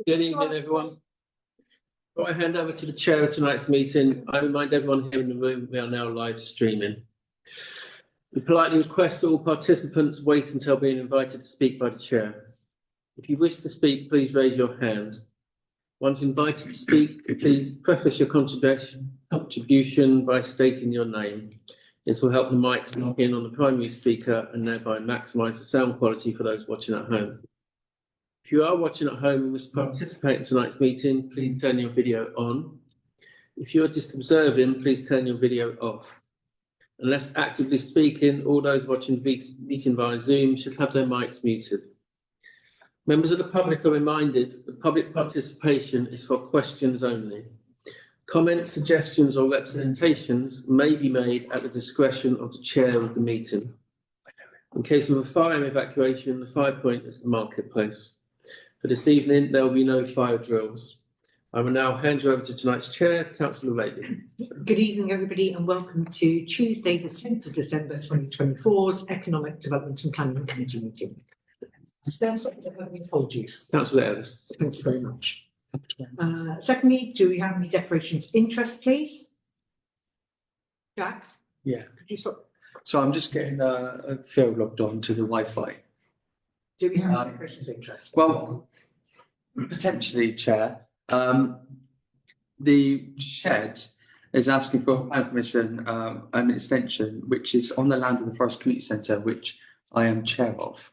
Good evening, everyone. Before I hand over to the chair of tonight's meeting, I remind everyone here in the room we are now live streaming. We politely request that all participants wait until being invited to speak by the chair. If you wish to speak, please raise your hand. Once invited to speak, please preface your contribution by stating your name. This will help the mic to knock in on the primary speaker and thereby maximise the sound quality for those watching at home. If you are watching at home and wish to participate in tonight's meeting, please turn your video on. If you are just observing, please turn your video off. Unless actively speaking, all those watching the meeting via Zoom should have their mics muted. Members of the public are reminded that public participation is for questions only. Comments, suggestions or representations may be made at the discretion of the chair of the meeting. In case of a fire evacuation, the fire point is the marketplace. For this evening, there will be no fire drills. I will now hand you over to tonight's chair, Councillor Rayleigh. Good evening, everybody, and welcome to Tuesday, the 10th of December 2024's Economic Development and Planning Committee meeting. Apologies. Councillor Ellis. Thanks very much. Secondly, do we have any declarations of interest, please? Jack? Yeah. Could you stop? So I'm just getting a field logged on to the Wi-Fi. Do we have any declarations of interest? Well, potentially, Chair. The shed is asking for plan permission, an extension, which is on the land of the Forest Community Centre, which I am chair of.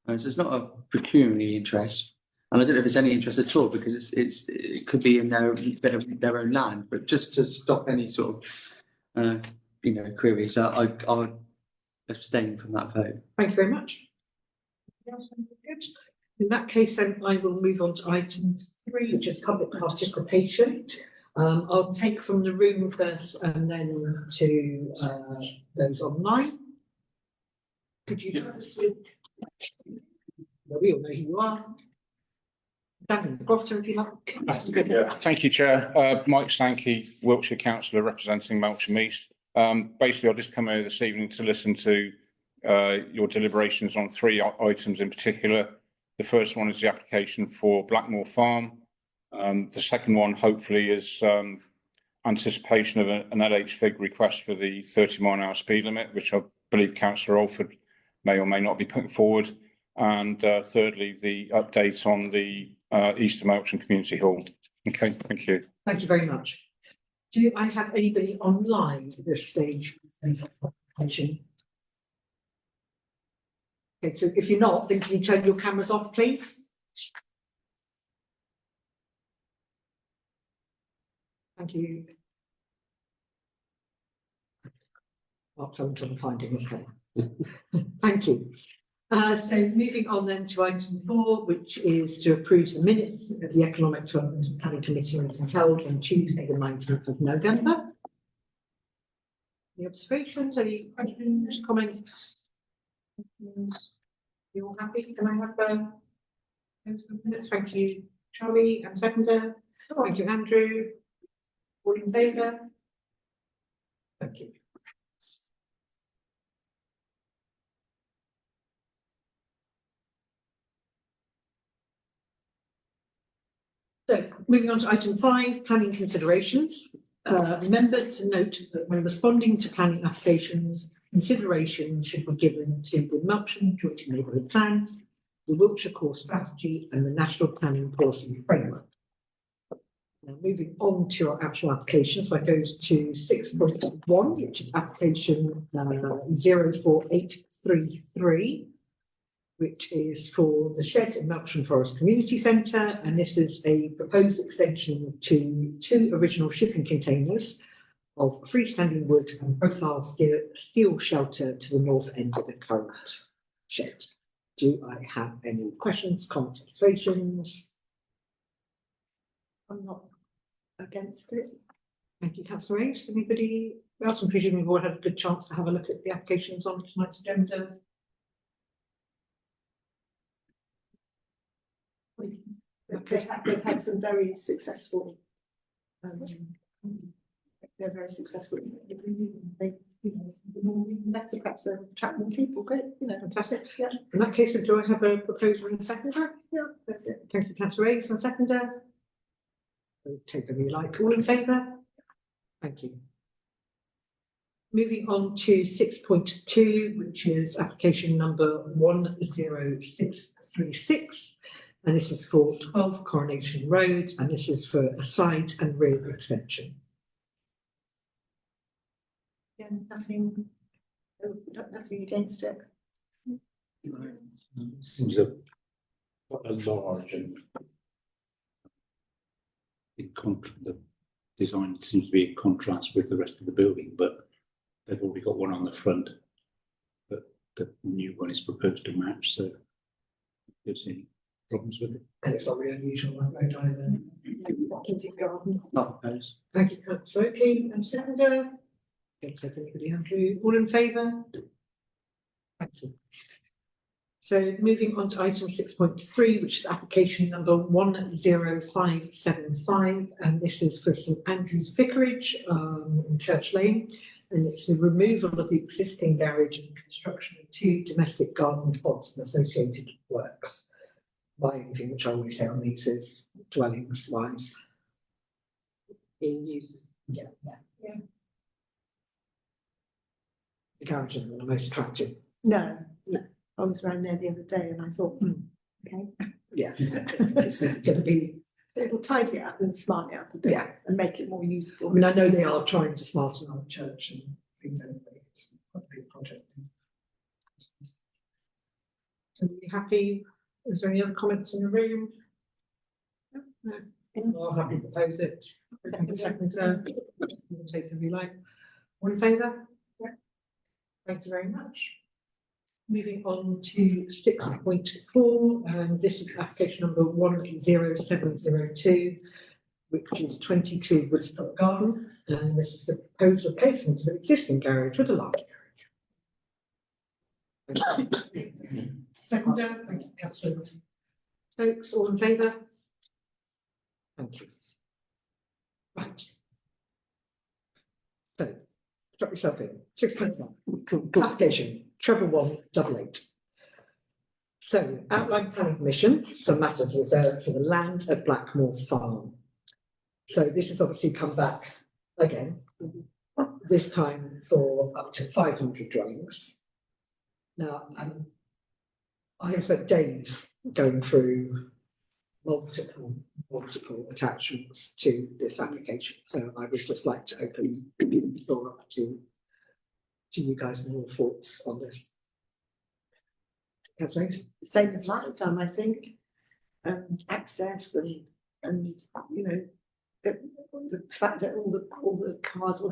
So it's not a pecuniary interest, and I don't know if there's any interest at all because it could be in their own land, but just to stop any sort of queries, I would abstain from that vote. Thank you very much. In that case, then I will move on to item 3, which is public participation. I'll take from the room first and then to those online. Could you give us we all know who you are. Dan Grotter, if you like. Yeah, thank you, Chair. Mike Sankey, Wiltshire Councillor representing Melksham East. Basically, I'll just come over this evening to listen to your deliberations on 3 items in particular. The first one is the application for Blackmore Farm. The second one, hopefully, is anticipation of an LHVIG request for the 30-mile-an-hour speed limit, which I believe Councillor Alford may or may not be putting forward. And thirdly, the update on the East Melksham Community Hall. Okay, thank you. Thank you very much. Do I have anybody online at this stage? Okay, so if you're not, then can you turn your cameras off, please? Thank you. I'll try and find it. Okay. Thank you. So moving on then to item 4, which is to approve the minutes of the Economic Development and Planning Committee meeting held on Tuesday, the 19th of November. Any observations, any questions, comments? You all happy? Can I have those minutes? Thank you, Charlie, and seconder. Thank you, Andrew. All in favour? Thank you. So, moving on to item 5, planning considerations. Remember to note that when responding to planning applications, consideration should be given to the Melksham Joint Neighbourhood Plan, the Wiltshire Core Strategy and the National Planning Policy Framework. Now, moving on to our actual applications, that goes to 6.1, which is application 04833. Which is for the shed in Melksham Forest Community Centre, and this is a proposed extension to 2 original shipping containers of freestanding wood and profile steel shelter to the north end of the current shed. Do I have any questions, comments, observations? I'm not against it. Thank you, Councillor Ace. Anybody else? I'm presuming we've all had a good chance to have a look at the applications on tonight's agenda. They've had some very successful. They're very successful. Better perhaps attract more people, great, Fantastic. Yeah. In that case, do I have a proposer and a seconder? Yeah, that's it. Thank you, councillor Aves, and seconder. Take whatever you like. All in favour? Thank you. Moving on to 6.2, which is application number 10636. And this is for 12 Coronation Road, and this is for a side and rear extension. Yeah, nothing against it. Seems quite a large and the design seems to be in contrast with the rest of the building, but they've already got one on the front, but the new one is proposed to match, so there's any problems with it. And it's not really unusual on that road either. Kensington Garden. Not proposed. Thank you, councillor Oakley, and seconder. Don't take anybody, Andrew. All in favour? Thank you. So moving on to item 6.3, which is application number 10575, and this is for St Andrew's Vicarage in Church Lane, and it's the removal of the existing garage and construction of 2 domestic garden pods and associated works. By anything which I always say on these is dwellings wise. Being used. Yeah. The garage isn't the most attractive. No, I was around there the other day and I thought, okay. Yeah. It's going to be. It'll tidy it up and smarten it up a bit. Yeah. And make it more I useful. mean, I know they are trying to smarten up the church and things anyway. It's quite a big project. Are you happy? Is there any other comments in the room? No. I'll happily propose it. Second, take if you like. All in favour? Yeah. Thank you very much. Moving on to 6.4, and this is application number 10702, which is 22 Woodstock Garden, and this is the proposed replacement of an existing garage with a large garage. Seconder, thank you, councillor Stokes, all in favour? Thank you. Right. So, drop yourself in. 6.1, application, 11188. So, outline planning permission, some matters reserved for the land at Blackmore Farm. So this has obviously come back again, this time for up to 500 dwellings. Now, I have spent days going through multiple attachments to this application. So I would just like to open the floor up to you guys and your thoughts on this. Councillor Aves? Same as last time, I think. Access and the fact that all the cars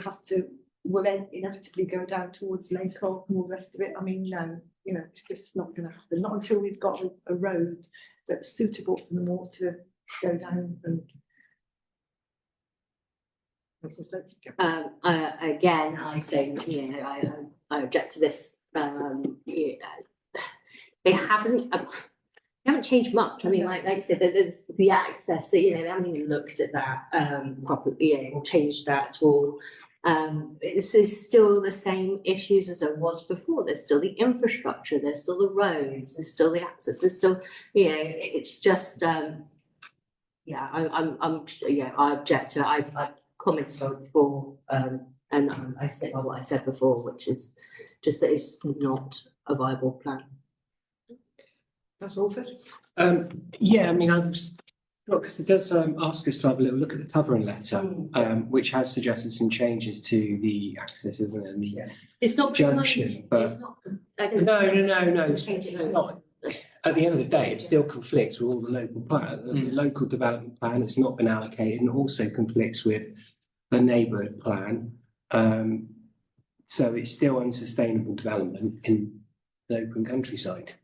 will inevitably go down towards Lakeholt and all the rest of it. I mean, no, it's just not going to happen. Not until we've got a road that's suitable for them all to go down and. Again, I think, I object to this. They haven't changed much. I mean, like I said, there's the access, they haven't even looked at that properly, or changed that at all. This is still the same issues as it was before. There's still the infrastructure, there's still the roads, there's still the access, there's still, it's just, I object to it. I've commented on it before, and I stick by what I said before, which is just that it's not a viable plan. That's all fit. Yeah, I mean, because it does ask us to have a little look at the covering letter, which has suggested some changes to the access, isn't it? And the It's not junction, but it's not. no. It's not. At the end of the day, it still conflicts with all the local plan. The local development plan has not been allocated, and also conflicts with the neighbourhood plan. So it's still unsustainable development in the open countryside.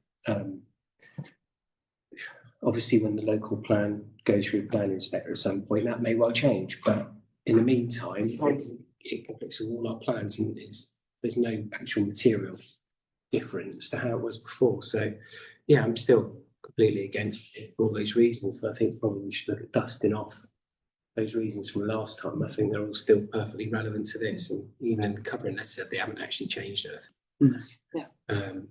Obviously, when the local plan goes through the plan inspector at some point, that may well change. But in the meantime, it conflicts with all our plans, and there's no actual material difference to how it was before. So, yeah, I'm still completely against it for all those reasons. I think probably we should look at dusting off those reasons from last time, I think they're all still perfectly relevant to this, and even in the covering letter, they haven't actually changed anything. Mm.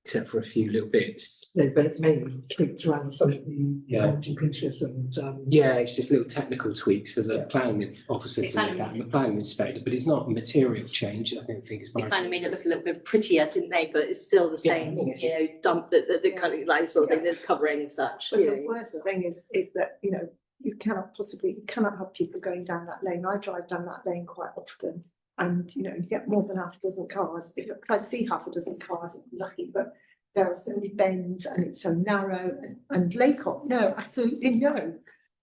Except for a few little bits. They've maybe tweaked around some of the Yeah. energy pieces and, Yeah, it's just little technical tweaks for the Yeah. planning officer They to kind look of- at, and the planning inspector, but it's not a material change, I don't think it's. They kind of made it look a little bit prettier, didn't they? But it's still the Yeah, same, yes. you know, dump that the kind of like sort of thing that's covering and such. But You the know, worst thing is that, you know, you cannot have people going down that lane. I drive down that lane quite often. And, you know, you get more than half a dozen cars. If I see half a dozen cars, I'm lucky, but there are so many bends and it's so narrow and Laycott, no, absolutely no.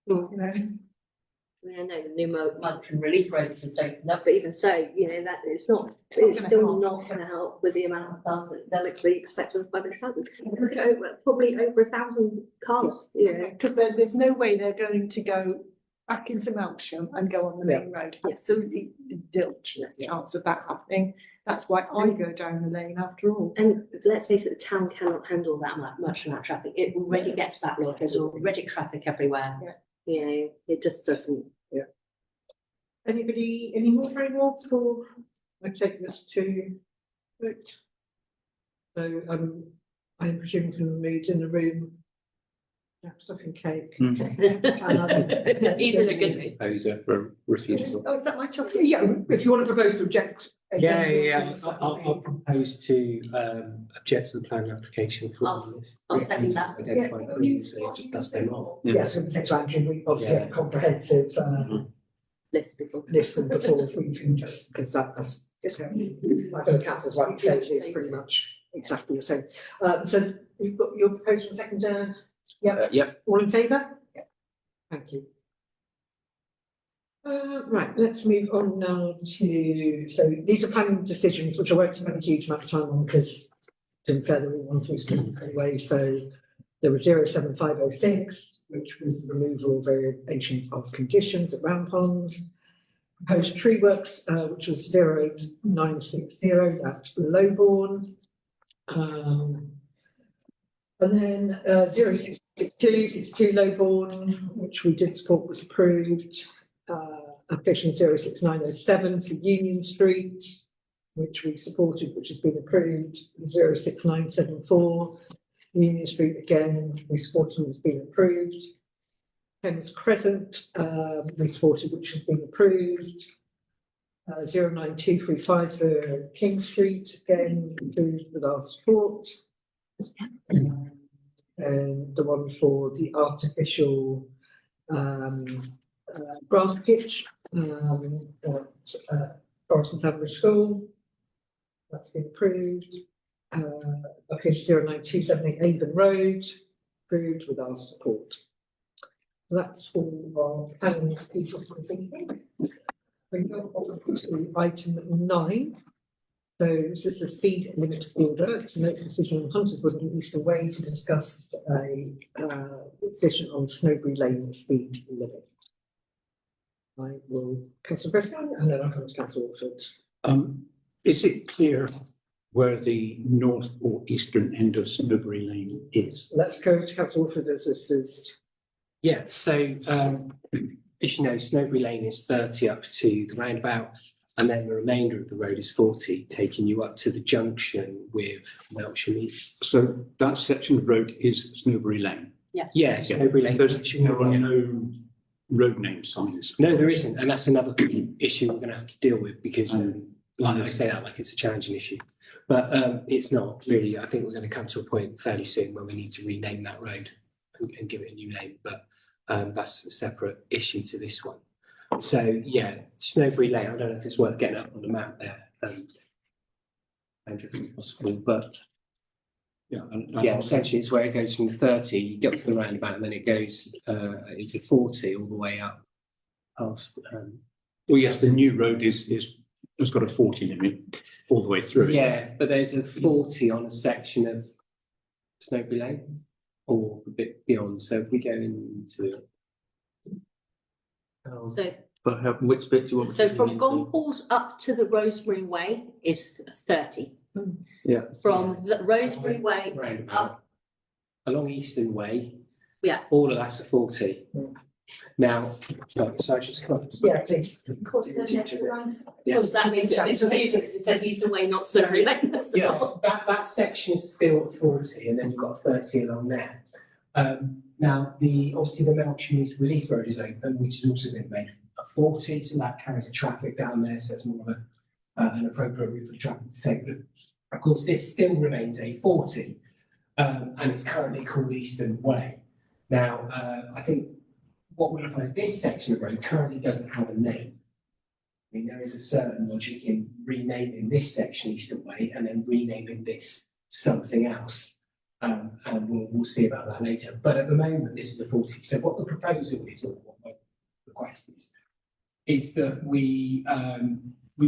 You know, I mean, I know the new monitoring relief roads has opened up, but even so, you know, that it's not still gonna help. not going to help with the amount of cars that they'll be expecting of 500,000. Look at probably over 1,000 cars, you know. because there's no way they're going to go back into Melksham and go on the main road. Absolutely zilch chance of that happening. That's why I go down the lane after all. And let's face it, the town cannot handle that much amount of traffic. It already gets backlogged. There's already traffic everywhere. Yeah. You know, it just doesn't. anybody, any more for anyone before I take this to vote? So, I'm presuming from the mood in the room. Stuff and cake. He's in a good mood. Proposer for refusal. Oh, is that my chocolate? Yeah, if you want to propose to object. Yeah. I'll propose to object to the planning application for. I'll second that. Identified previously, it just does them all. Yes, it takes action, we obviously have a comprehensive, List before. list from before, if we can just, because that's, my fellow councillors, like you said, is pretty much exactly the same. So you've got your proposal second, Yep. all in favour? Thank you. Right, let's move on now to, so these are planning decisions, which I won't spend a huge amount of time on, because to be fair, they're all one through school anyway, so there was 07506, which was the removal of variations of conditions at round ponds. Proposed tree works, which was 08960 at Lowbourne. And then 0662 Lowbourne, which we did support, was approved. Application 06907 for Union Street, which we supported, which has been approved. 06974 Union Street, again, we supported, has been approved. Thames Crescent, we supported, which has been approved. 09235 for King Street, again, approved with our support. And the one for the artificial grass pitch at Forest and Sandwich School, that's been approved. Application 09278 Avon Road, approved with our support. So that's all our planning pieces for this evening. We go on to item 9. So this is the speed limit order. It's a note decision on Hunterswood and Eastern Way to discuss a decision on Snowbury Lane speed limit. I will, Councillor Griffin, and then I'll come to Councillor Orford. Is it clear where the north or eastern end of Snowbury Lane is? Let's go to Councillor Orford as this is. Yeah, so as you know, Snowbury Lane is 30 up to the roundabout, and then the remainder of the road is 40, taking you up to the junction with Melksham East. So that section of road is Snowbury Lane. Yeah, Snowbury Lane. There are no road name signs. No, there isn't, and that's another issue we're going to have to deal with, because like I say that like it's a challenging issue, but it's not really. I think we're going to come to a point fairly soon where we need to rename that road and give it a new name, but that's a separate issue to this one. So yeah, Snowbury Lane, I don't know if it's worth getting up on the map there, Andrew, if it's possible, but yeah, essentially it's where it goes from the 30, you get to the roundabout, and then it goes into 40 all the way up past. Well, yes, the new road has got a 40 limit all the way through. Yeah, but there's a 40 on a section of Snowbury Lane, or a bit beyond. So if we go into it. So, But which bit do you want? so to from get into? Gompals up to the Rosemary Way is 30. Yeah. From the Rosemary Way roundabout up, along Eastern Way. Yeah. All of that's a 40. Now, so I just come up. Yeah, please. Because that means it says Eastern Way, not Surrey Lane. That's the Yeah, problem. that section is still at 40, and then you've got 30 along there. Now, obviously the Melcham Relief Road is open, which has also been made a 40, so that carries the traffic down there, so it's more of an appropriate route for the traffic to take. But of course, this still remains a 40, and it's currently called Eastern Way. Now, I think what we're looking at, this section of road currently doesn't have a name. I mean, there is a certain logic in renaming this section Eastern Way and then renaming this something else. And we'll see about that later. But at the moment, this is a 40. So what the proposal is, or what my request is that we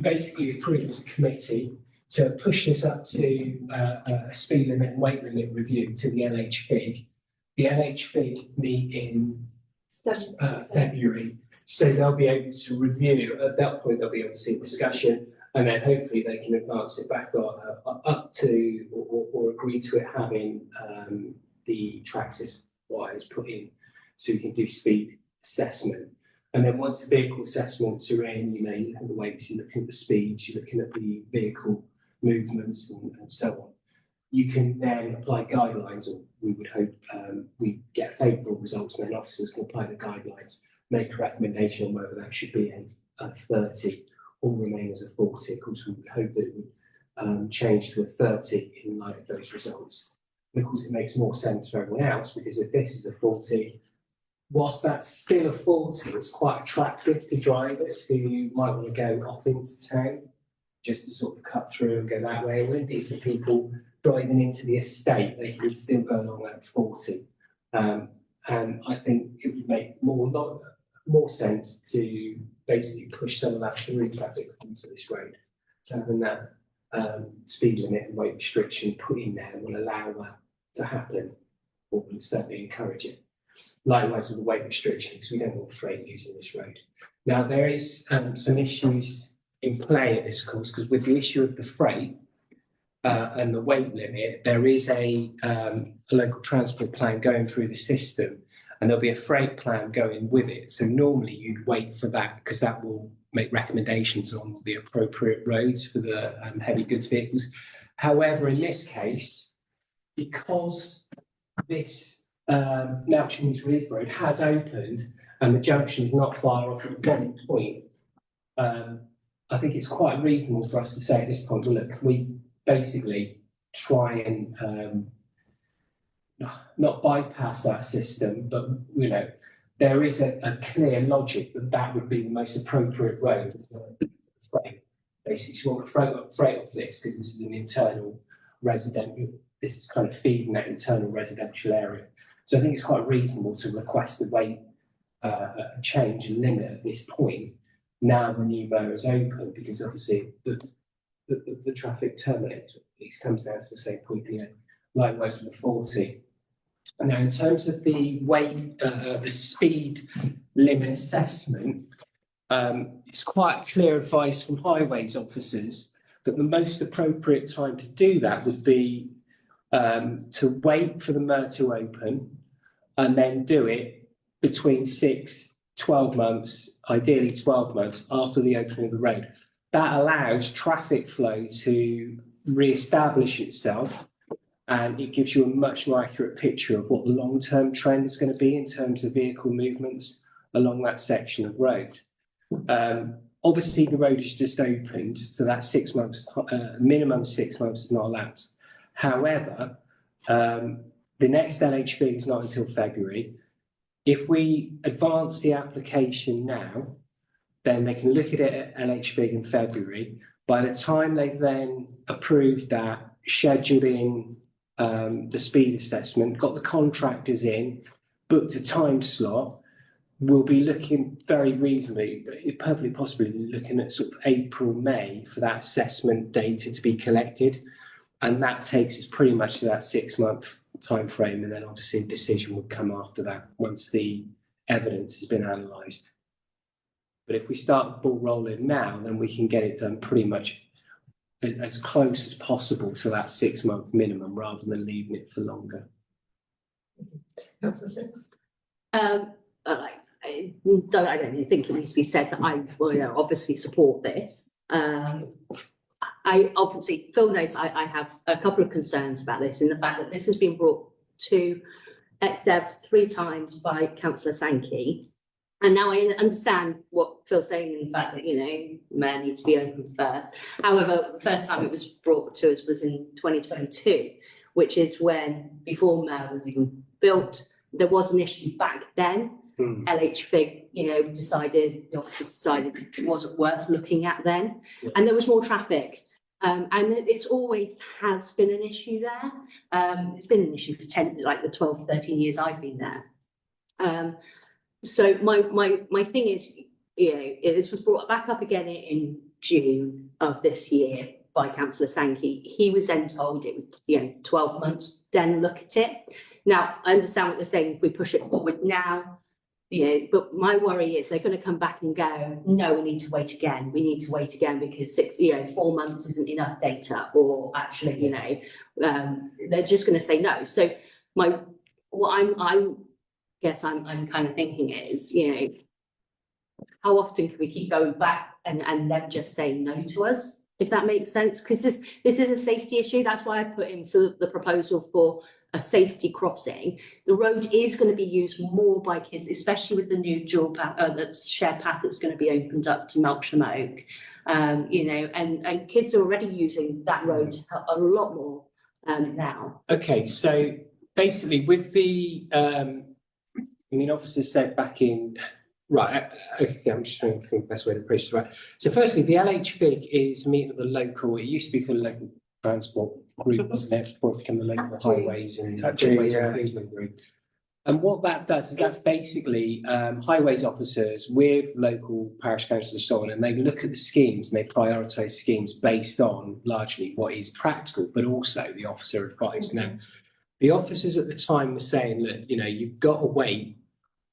basically approve as a committee to push this up to a speed limit and weight limit review to the LHFIG. The LHFIG meet in February, so they'll be able to review, at that point they'll be able to see discussion, and then hopefully they can advance it back up to or agree to it having the Traxxas wires put in, so you can do speed assessment. And then once the vehicle assessments are in, you may look at the weights, you're looking at the speeds, you're looking at the vehicle movements and so on. You can then apply guidelines, or we would hope we get favourable results, and then officers can apply the guidelines, make a recommendation on whether that should be a 30 or remain as a 40. Of course, we would hope that it would change to a 30 in light of those results. And of course, it makes more sense for everyone else, because if this is a 40, whilst that's still a 40, it's quite attractive to drivers who might want to go off into town just to sort of cut through and go that way, or indeed for people driving into the estate, they can still go along at 40. And I think it would make more sense to basically push some of that through traffic onto this road. So having that speed limit and weight restriction put in there will allow that to happen, or will certainly encourage it. Likewise with the weight restriction, because we don't want freight using this road. Now there is some issues in play at this course, because with the issue of the freight, and the weight limit, there is a local transport plan going through the system, and there'll be a freight plan going with it. So normally you'd wait for that, because that will make recommendations on the appropriate roads for the heavy goods vehicles. However, in this case, because this Melcham Relief Road has opened and the junction is not far off at one point, I think it's quite reasonable for us to say at this point, well, look, we basically try and not bypass that system, but there is a clear logic that would be the most appropriate road for freight. Basically, you want to freight off this, because this is an internal residential, this is kind of feeding that internal residential area. So I think it's quite reasonable to request a weight change and limit at this point, now the new road is open, because obviously the traffic terminates, or at least comes down to the same point here. Likewise with the 40. Now, in terms of the weight, the speed limit assessment, it's quite clear advice from highways officers that the most appropriate time to do that would be to wait for the MER to open, and then do it between 12 months, ideally 12 months after the opening of the road. That allows traffic flow to re-establish itself, and it gives you a much more accurate picture of what the long-term trend is going to be in terms of vehicle movements along that section of road. Obviously, the road is just opened, so that 6 months, minimum 6 months is not elapsed. However, the next LHV is not until February. If we advance the application now, then they can look at it at LHV in February. By the time they've then approved that, scheduled in the speed assessment, got the contractors in, booked a time slot, we'll be looking very reasonably, perfectly possibly looking at sort of April, May for that assessment data to be collected. And that takes us pretty much to that 6 month time frame. And then obviously a decision would come after that once the evidence has been analysed. But if we start the ball rolling now, then we can get it done pretty much as close as possible to that 6 month minimum, rather than leaving it for longer. I don't think it needs to be said that I will obviously support this. I obviously, Phil knows I have a couple of concerns about this, in the fact that this has been brought to EcDev 3 times by Councillor Sankey. And now I understand what Phil's saying, in the fact that, Mayor needs to be open first. However, the first time it was brought to us was in 2022, which is when, before Mayor was even built, there was an issue back then. LHFIG, the officers decided it wasn't worth looking at then. Yeah. And there was more traffic. And it's always has been an issue there. It's been an issue for the 12, 13 years I've been there. So my thing is, this was brought back up again in June of this year by Councillor Sankey. He was then told it would, 12 months, then look at it. Now, I understand what they're saying, if we push it forward now, but my worry is they're going to come back and go, no, we need to wait again. We need to wait again because 4 months isn't enough data, or actually, they're just going to say no. So I'm kind of thinking is, how often can we keep going back and them just saying no to us, if that makes sense? Because this is a safety issue. That's why I put in for the proposal for a safety crossing. The road is going to be used more by kids, especially with the new dual path, the shared path that's going to be opened up to Melksham Oak. And kids are already using that road a lot more now. Okay, so basically with the, officers said back in, right, okay, I'm just trying to think the best way to approach this, right. So firstly, the LHFIG is a meeting of the local, it used to be called local transport group, wasn't it, before it became the local highways and highways improvement group. And what that does is that's basically highways officers with local parish councils and so on, and they look at the schemes and they prioritise schemes based on largely what is practical, but also the officer advice. Now, the officers at the time were saying that, you've got to wait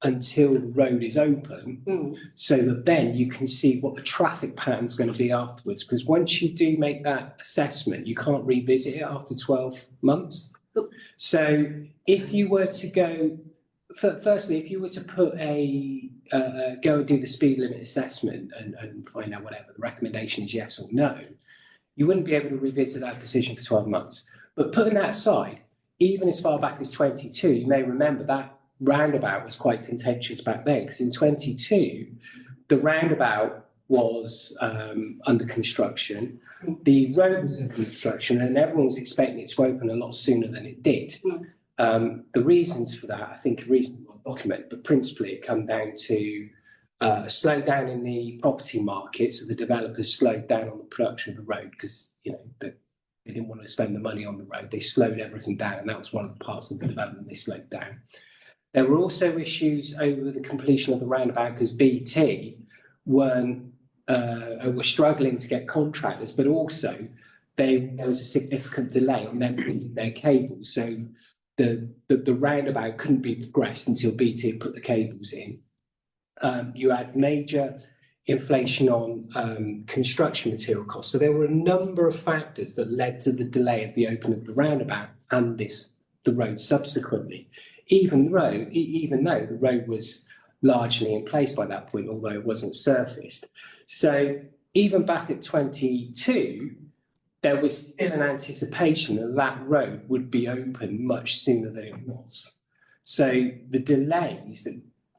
until the road is open so that then you can see what the traffic pattern is going to be afterwards, because once you do make that assessment you can't revisit it after 12 months. So if you were to go firstly, if you were to put go and do the speed limit assessment and find out whatever the recommendation is, yes or no, you wouldn't be able to revisit that decision for 12 months. But putting that aside, even as far back as 22, you may remember that roundabout was quite contentious back then, because in 22 the roundabout was under construction, the road was in construction, and everyone was expecting it to open a lot sooner than it did. The reasons for that, I think, are reasonably well documented, but principally it come down to a slowdown in the property market. So the developers slowed down on the production of the road because they didn't want to spend the money on the road. They slowed everything down, and that was one of the parts of the development they slowed down. There were also issues over the completion of the roundabout because BT were struggling to get contractors, but also there was a significant delay on them putting their cables. So the roundabout couldn't be progressed until BT had put the cables in. You had major inflation on construction material costs. So there were a number of factors that led to the delay of the opening of the roundabout and the road subsequently. Even though the road was largely in place by that point, although it wasn't surfaced. So even back at 22, there was still an anticipation that that road would be open much sooner than it was. So the delays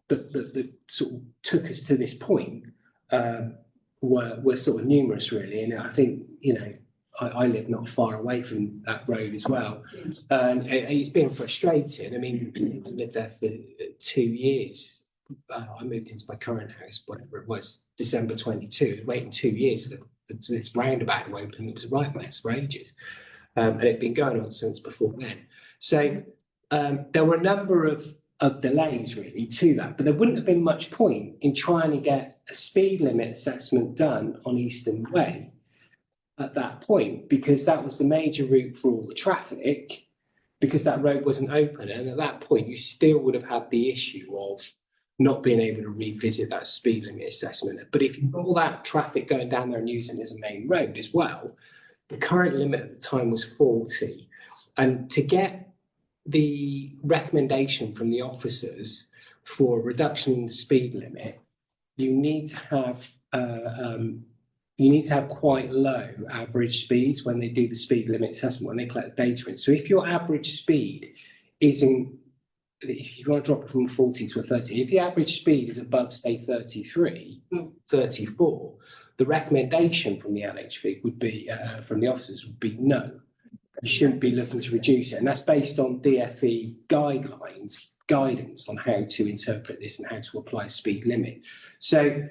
that sort of took us to this point were sort of numerous, really. And I think, I live not far away from that road as well. And it's been frustrating. I mean, I lived there for 2 years. I moved into my current house, whatever it was, December 22. I was waiting 2 years for this roundabout to open. It was a right mess for ages. And it'd been going on since before then. So there were a number of delays really to that, but there wouldn't have been much point in trying to get a speed limit assessment done on Eastern Way at that point, because that was the major route for all the traffic, because that road wasn't open. And at that point, you still would have had the issue of not being able to revisit that speed limit assessment. But if you've got all that traffic going down there and using it as a main road as well, the current limit at the time was 40. And to get the recommendation from the officers for a reduction in the speed limit, you need to have quite low average speeds when they do the speed limit assessment, when they collect data in. So if your average speed isn't, if you want to drop it from 40 to a 30, if the average speed is above, say, 33, 34, the recommendation from the LHV would be, from the officers would be no. You shouldn't be looking to reduce it. And that's based on DFE guidance on how to interpret this and how to apply a speed limit. So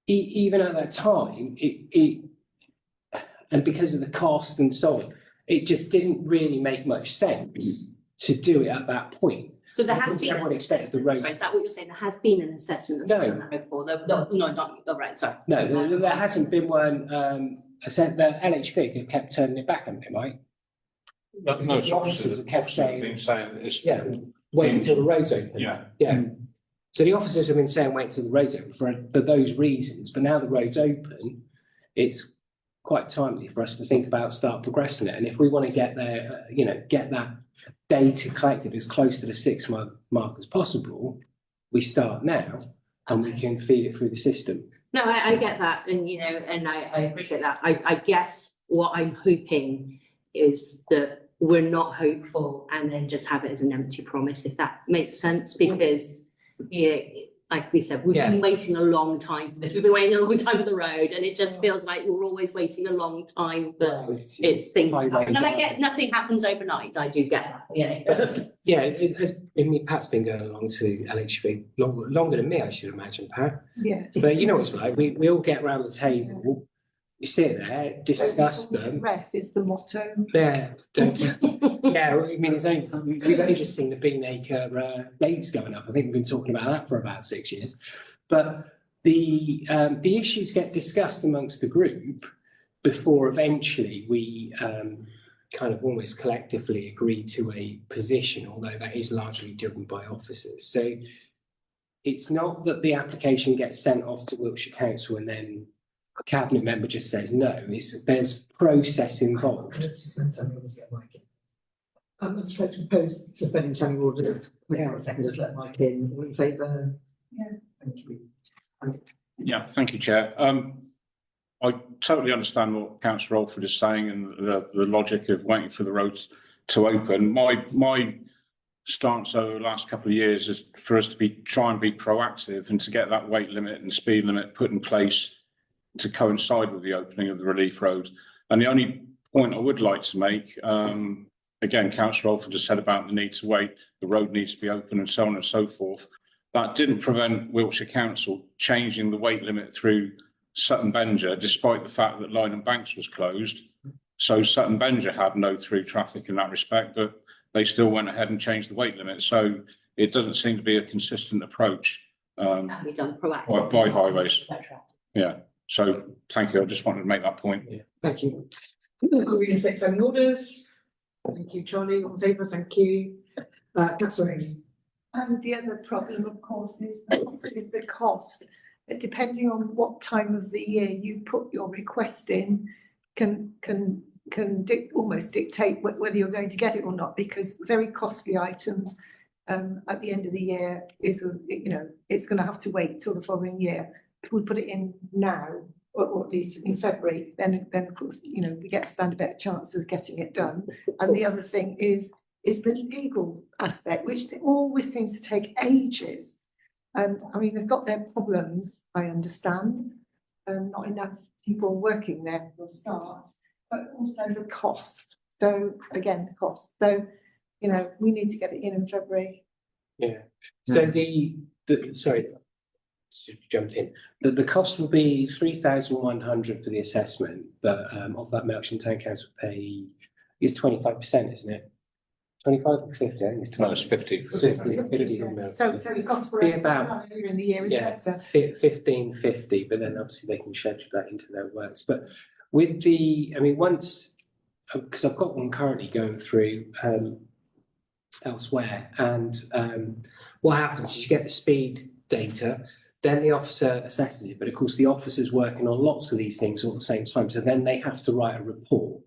even at that time, and because of the cost and so on, it just didn't really make much sense to do it at that point. So there has been. Everyone expected the road. Sorry, is that what you're saying? There has been an assessment that's been done before? No, not right. Sorry. No, there hasn't been one. The LHV kept turning it back, haven't they, Mike? No, The officers have kept saying, it's. yeah, wait until the road's open. Yeah. Yeah. So the officers have been saying wait till the road's open for those reasons, but now the road's open, it's quite timely for us to think about start progressing it. And if we want to get there, get that data collected as close to the 6-month mark as possible, we start now and we can feed it through the system. No, I get that, and and I appreciate that. I guess what I'm hoping is that we're not hopeful and then just have it as an empty promise, if that makes sense, because like we said, we've been waiting a long time for this. We've been waiting a long time for the road, and it just feels like we're always waiting a long time for things to happen. And I get nothing happens overnight. I do get that, Pat's been going along to LHV longer than me, I should imagine, Pat. Yeah. But you know what it's like. We all get around the table. We sit there, discuss them. Rest is the motto. Yeah, I mean, we've only just seen the bean acre rates going up. I think we've been talking about that for about 6 years. But the issues get discussed amongst the group before eventually we kind of almost collectively agree to a position, although that is largely driven by officers. So it's not that the application gets sent off to Wiltshire Council and then a cabinet member just says no. There's process involved. I'd just like to propose suspending standing orders. Seconders let Mike in. All in favour? Yeah. Thank you. Yeah, thank you, Chair. I totally understand what Councillor Alford is saying and the logic of waiting for the roads to open. My stance over the last couple of years is for us to try and be proactive and to get that weight limit and speed limit put in place to coincide with the opening of the relief road. And the only point I would like to make, again, Councillor Alford has said about the need to wait, the road needs to be open and so on and so forth. That didn't prevent Wiltshire Council changing the weight limit through Sutton Benger, despite the fact that Lyne and Banks was closed. So Sutton Benger had no through traffic in that respect, but they still went ahead and changed the weight limit. So it doesn't seem to be a consistent approach can be done proactively by highways. Yeah. So thank you. I just wanted to make that point. Yeah. Thank you. Reinstate standing orders. Thank you, Charlie. All in favour? Thank you. Councillor Hayes. And the other problem, of course, is the cost. Depending on what time of the year you put your request in, can almost dictate whether you're going to get it or not, because very costly items at the end of the year is, it's going to have to wait till the following year. If we put it in now, or at least in February, then of course, we get to stand a better chance of getting it done. And the other thing is the legal aspect, which always seems to take ages. And I mean, they've got their problems, I understand, not enough people working there for a start, but also the cost. So again, the cost. So, we need to get it in February. Yeah. So sorry, to jump in. The cost will be 3,100 for the assessment, but of that Melksham Town Council pay is 25%, isn't it? 25 or 50? I think it's 20. No, it's 50. 50 on Melksham. So the cost for Be us about- earlier in the year is better. 1550, but then obviously they can schedule that into their works. But with once, because I've got one currently going through elsewhere, and what happens is you get the speed data, then the officer assesses it, but of course the officer's working on lots of these things all at the same time, so then they have to write a report.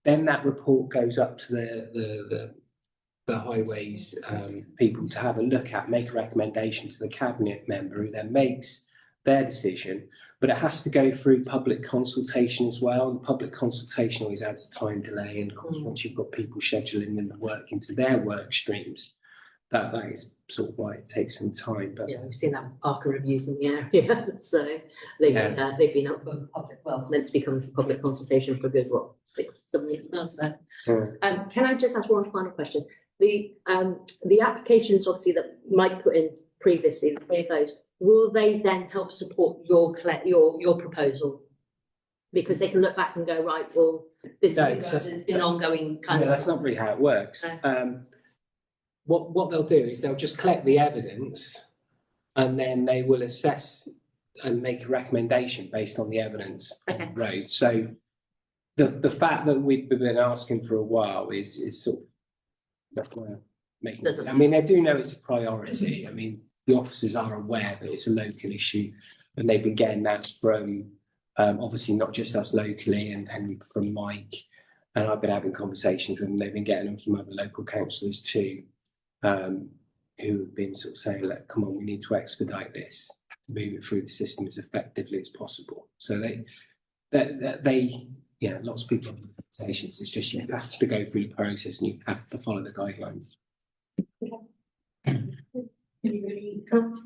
Then that report goes up to the the highways people to have a look at, make a recommendation to the cabinet member who then makes their decision. But it has to go through public consultation as well. And public consultation always adds a time delay. And of course, once you've got people scheduling in the work into their work streams, that is sort of why it takes some time. But Yeah, we've seen that arc of reviews in the area, so they've been up for public, well, meant to be coming for public consultation for good, 6-7 weeks now, so. Can I just ask one final question? The applications obviously that Mike put in previously, the three of those, will they then help support your proposal? Because they can look back and go, right, well, this has been ongoing kind of. That's not really how it works. What they'll do is they'll just collect the evidence and then they will assess and make a recommendation based on the evidence on the road. So the fact that we've been asking for a while is sort of that's why I'm making it. I mean, they do know it's a priority. I mean, the officers are aware that it's a local issue, and they've been getting that from obviously not just us locally and from Mike. And I've been having conversations with them. They've been getting them from other local councillors too, who have been sort of saying, "Look, come on, we need to expedite this, move it through the system as effectively as possible." So they lots of people have conversations. It's just you have to go through the process and you have to follow the guidelines. Anybody else?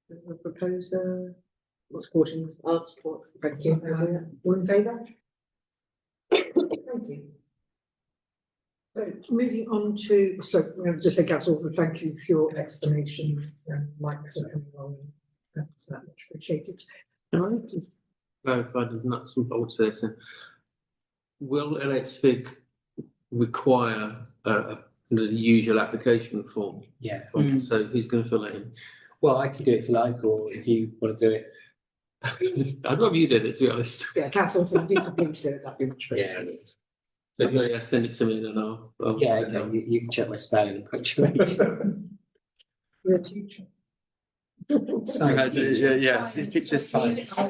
The proposer, supporting, I'll support. Thank you. All in favour? Thank you. So moving on to, I'm going to just say, Councillor Orford, thank you for your explanation. Mike, for coming on. That's that much appreciated. And I need to clarify the nuts and bolts there. So will EcDev require the usual application form? Yeah. So who's going to fill that in? Well, I can do it if you like, or if you want to do it. I'd rather you did it, to be honest. Yeah, Councillor Orford, if you could please do it, that'd be much appreciated. So if you send it to me, then I'll Yeah, okay, you can check my spelling and punctuation. You're a teacher. Yes, it teaches science. Real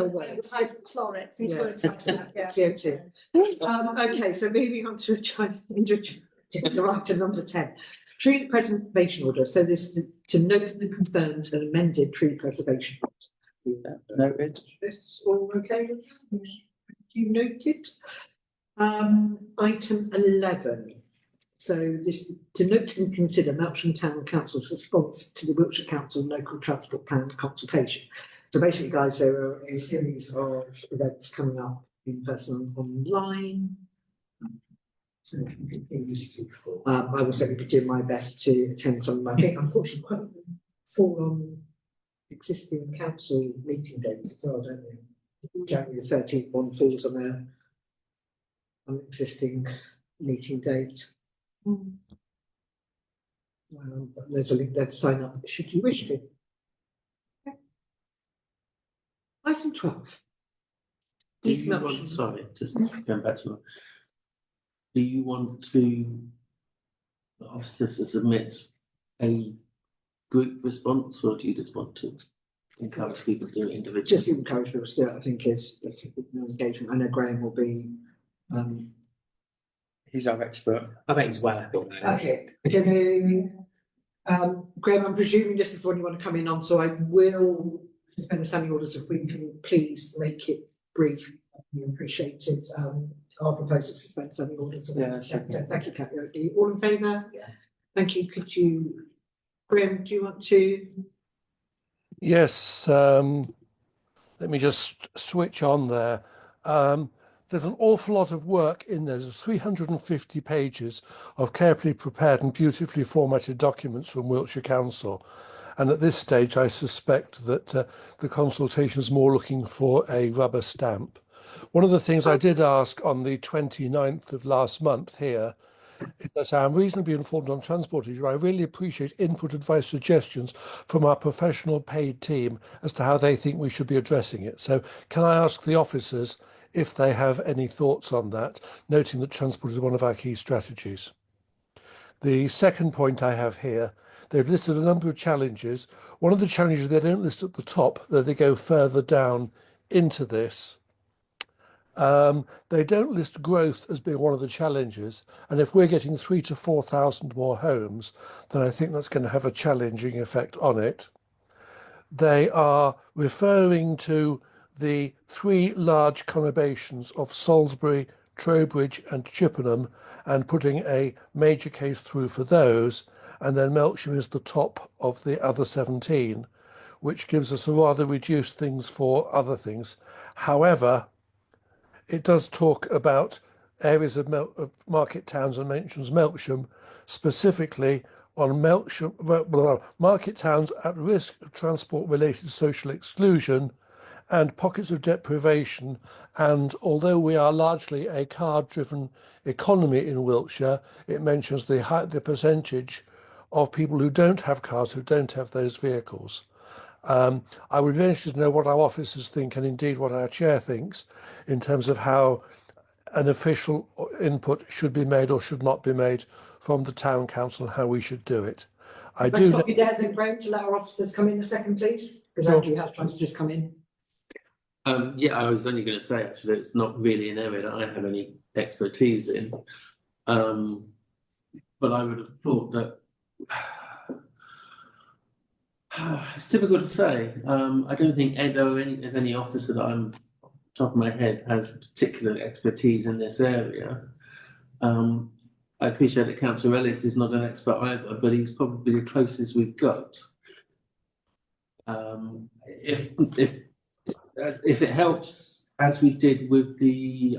words. Chlorets, Yeah. words like that, yeah. CO2. Okay, so moving on to item number 10. Tree preservation order. So this to note and confirm an amended tree preservation order. Noted. This all okay with you noted? Item 11. So this to note and consider Melksham Town Council's response to the Wiltshire Council local transport plan consultation. So basically, guys, there are a series of events coming up in person and online. So if you could please, I will certainly be doing my best to attend some of them. I think unfortunately quite fall on existing council meeting dates as well, don't they? January the 13th one falls on an existing meeting date. But there's a link there to sign up should you wish to. Okay. Item 12. Do you want, sorry, just going back to it. Do you want to officers to submit a group response, or do you just want to encourage people to do it individually? Just encourage people to do it, I think is engagement. I know Graham will be He's our expert. I think it's well. okay. Graham, I'm presuming this is the one you want to come in on, so I will suspend the standing orders if we can please make it brief. We appreciate it. Our proposal to suspend standing orders. Yeah, thank you, Kathy. All in favour? Yeah. Thank you. Could you, Graham, do you want to? Yes, let me just switch on there. There's an awful lot of work in there. There's 350 pages of carefully prepared and beautifully formatted documents from Wiltshire Council. And at this stage, I suspect that the consultation is more looking for a rubber stamp. One of the things I did ask on the 29th of last month here is that I'm reasonably informed on transport issues. I really appreciate input, advice, suggestions from our professional paid team as to how they think we should be addressing it. So can I ask the officers if they have any thoughts on that, noting that transport is one of our key strategies. The second point I have here, they've listed a number of challenges. One of the challenges they don't list at the top, though they go further down into this, They don't list growth as being one of the challenges. And if we're getting 3,000 to 4,000 more homes, then I think that's going to have a challenging effect on it. They are referring to the three large conurbations of Salisbury, Trowbridge and Chippenham and putting a major case through for those. And then Melksham is the top of the other 17, which gives us a rather reduced things for other things. However, it does talk about areas of market towns and mentions Melksham, specifically on Melksham, market towns at risk of transport-related social exclusion and pockets of deprivation. And although we are largely a car-driven economy in Wiltshire, it mentions the percentage of people who don't have cars, who don't have those vehicles. I would be interested to know what our officers think and indeed what our chair thinks in terms of how an official input should be made or should not be made from the town council and how we should do it. I do Stop you there then, Graham, to let our officers come in a second, please, because Sure. Andrew has tried to just come in. Yeah, I was only going to say actually it's not really an area that I have any expertise in, but I would have thought that it's difficult to say. I don't think Ed or there's any officer that I'm top of my head has particular expertise in this area. I appreciate that Councillor Ellis is not an expert either, but he's probably the closest we've got. If it helps, as we did with the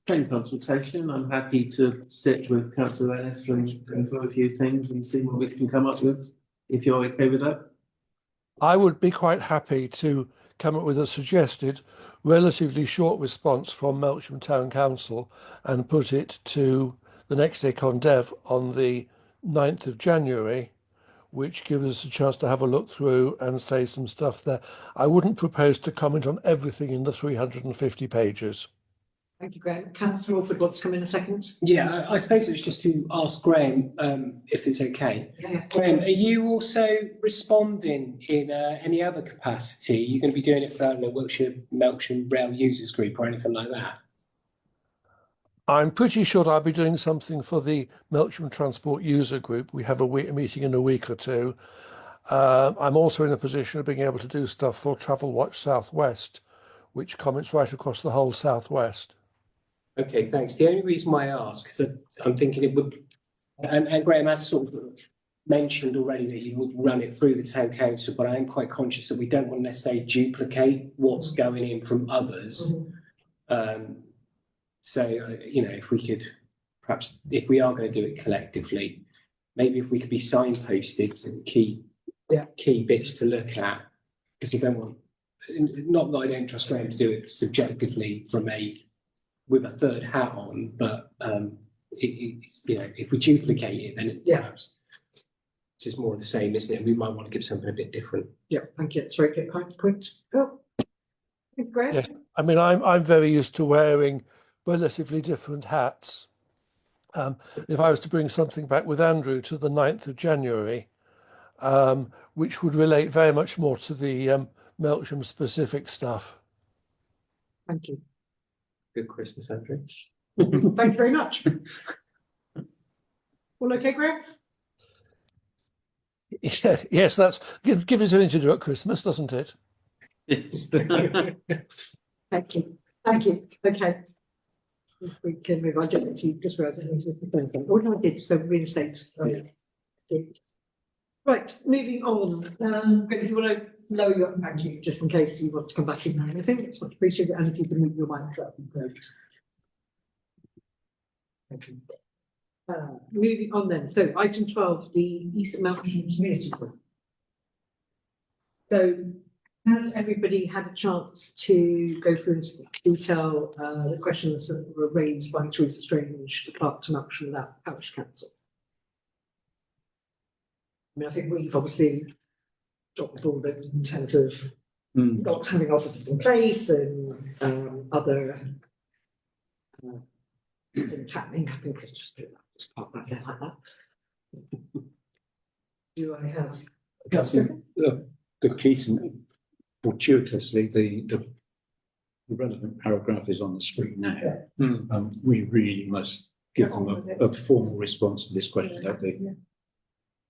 planning consultation, I'm happy to sit with Councillor Ellis and go through a few things and see what we can come up with, if you're okay with that. I would be quite happy to come up with a suggested relatively short response from Melksham Town Council and put it to the next EcDev on the 9th of January, which gives us a chance to have a look through and say some stuff there. I wouldn't propose to comment on everything in the 350 pages. Thank you, Graham. Councillor Orford wants to come in a second. Yeah, I suppose it's just to ask Graham if it's okay. Yeah. Graham, are you also responding in any other capacity? You're going to be doing it for the Wiltshire Melksham Rail Users Group or anything like that? I'm pretty sure I'll be doing something for the Melksham Transport User Group. We have a meeting in a week or two. I'm also in a position of being able to do stuff for Travel Watch Southwest, which comments right across the whole Southwest. Okay, thanks. The only reason why I ask is that I'm thinking it would, and Graham has sort of mentioned already that you would run it through the town council, but I am quite conscious that we don't want to necessarily duplicate what's going in from others. So, you know, if we could, perhaps, if we are going to do it collectively, maybe if we could be signposted some key bits to look at, because I don't want, not that I don't trust Graham to do it subjectively with a third hat on, but it's, you know, if we duplicate it, then perhaps it's just more of the same, isn't it? We might want to give something a bit different. Yeah, thank you. It's very good point. Oh, Graham. Yeah, I mean, I'm very used to wearing relatively different hats. If I was to bring something back with Andrew to the 9th of January, which would relate very much more to the Melksham specific stuff. Thank you. Good Christmas, Andrew. Thank you very much. All okay, Graham? Yeah, yes, that's give us anything to do at Christmas, doesn't it? Yes. Thank you. Okay. We can move on. I don't actually just realised that this is the phone thing. Oh, no, I did. So real estate. Right, moving on. If you want to lower your thank you, just in case you want to come back in or anything, it's much appreciated. And if you can move your mic up, great. Thank you. Moving on then. So item 12, the East Melksham Community Group. So has everybody had a chance to go through in detail the questions that were raised by Teresa Strange, the clerk to Melksham Parish Council? I mean, I think we've obviously dropped the ball a bit in terms of not having officers in place and other things happening. I think it's just park that there like that. Do I have? The key to fortuitously, the the relevant paragraph is on the screen now. Hmm. We really must give Get on them with a formal response to this question, don't we?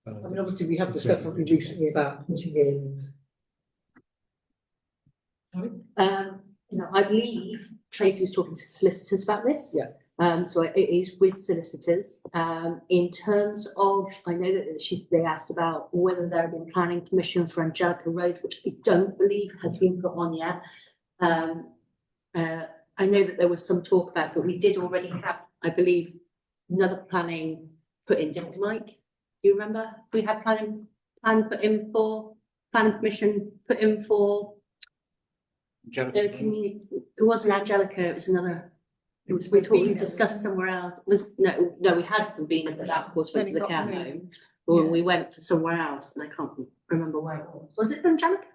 I mean, obviously, we have discussed something recently about putting in. I believe Tracy was talking to solicitors about this. Yeah. So it is with solicitors. In terms of, I know that they asked about whether there had been planning permission for Angelica Road, which I don't believe has been put on yet. I know that there was some talk about, but we did already have, I believe, another planning put in, didn't we, Mike? Do you remember? We had planning permission put in for the community. It wasn't Angelica, it was another. We discussed somewhere else. No, we had been, but that of course went to the Then it care got home. moved. Or we went for somewhere else, and I can't remember where it was. Was it for Angelica?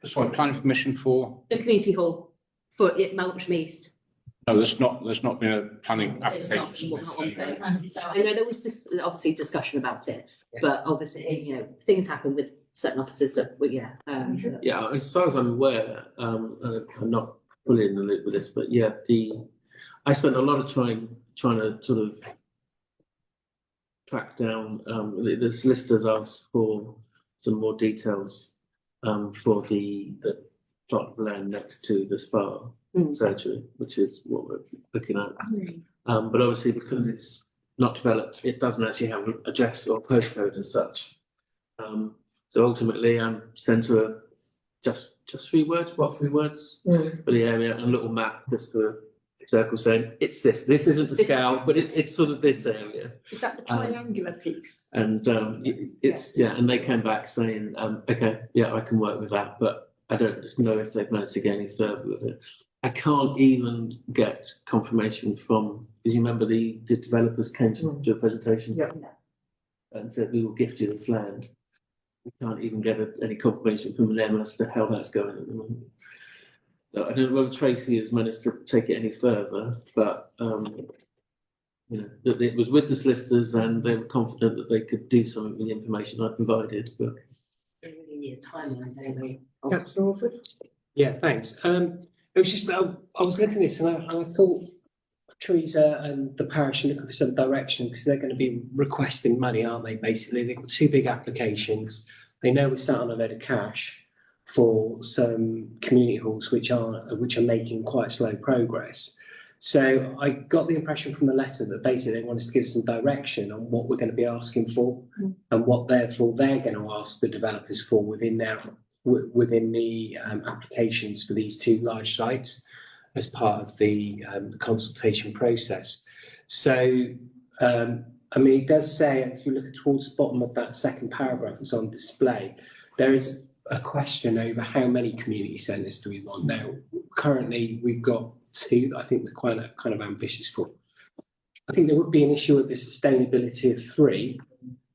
Sorry, planning permission for, The community hall for it, Melbourne East. no, there's not been a planning It's not- application. not on there. I know there was this obviously discussion about it, but obviously, things happen with certain officers that, Yeah, as far as I'm aware, and I'm not fully in the loop with this, but yeah, I spent a lot of time trying to sort of track down, the solicitors asked for some more details for the plot of land next to the spa surgery, which is what we're looking at. But obviously, because it's not developed, it doesn't actually have an address or postcode as such. So ultimately, I'm sent to just 3 words. What 3 words for the area, and a little map just for a circle saying it's this. This isn't to scale, but it's sort of this area. Is that the triangular piece? And and they came back saying, okay, yeah, I can work with that, but I don't know if they've managed to get any further with it. I can't even get confirmation from, because you remember the developers came to do a presentation and said, we will gift you this land. We can't even get any confirmation from them as to how that's going at the moment. So I don't know whether Tracy has managed to take it any further, but it was with the solicitors and they were confident that they could do something with the information I provided, but they really need a timeline, don't we? Councillor Orford? Yeah, thanks. It was just, I was looking at this and I thought Teresa and the parish are looking for some direction because they're going to be requesting money, aren't they? Basically, they've got 2 big applications. They know we're sat on a load of cash for some community halls which are making quite slow progress. So I got the impression from the letter that basically they want us to give some direction on what we're going to be asking for and what therefore they're going to ask the developers for within the applications for these 2 large sites as part of the consultation process. So, I mean, it does say, if you look towards the bottom of that second paragraph that's on display, there is a question over how many community centres do we want. Now, currently we've got 2 that I think we're kind of ambitious for. I think there would be an issue with the sustainability of 3,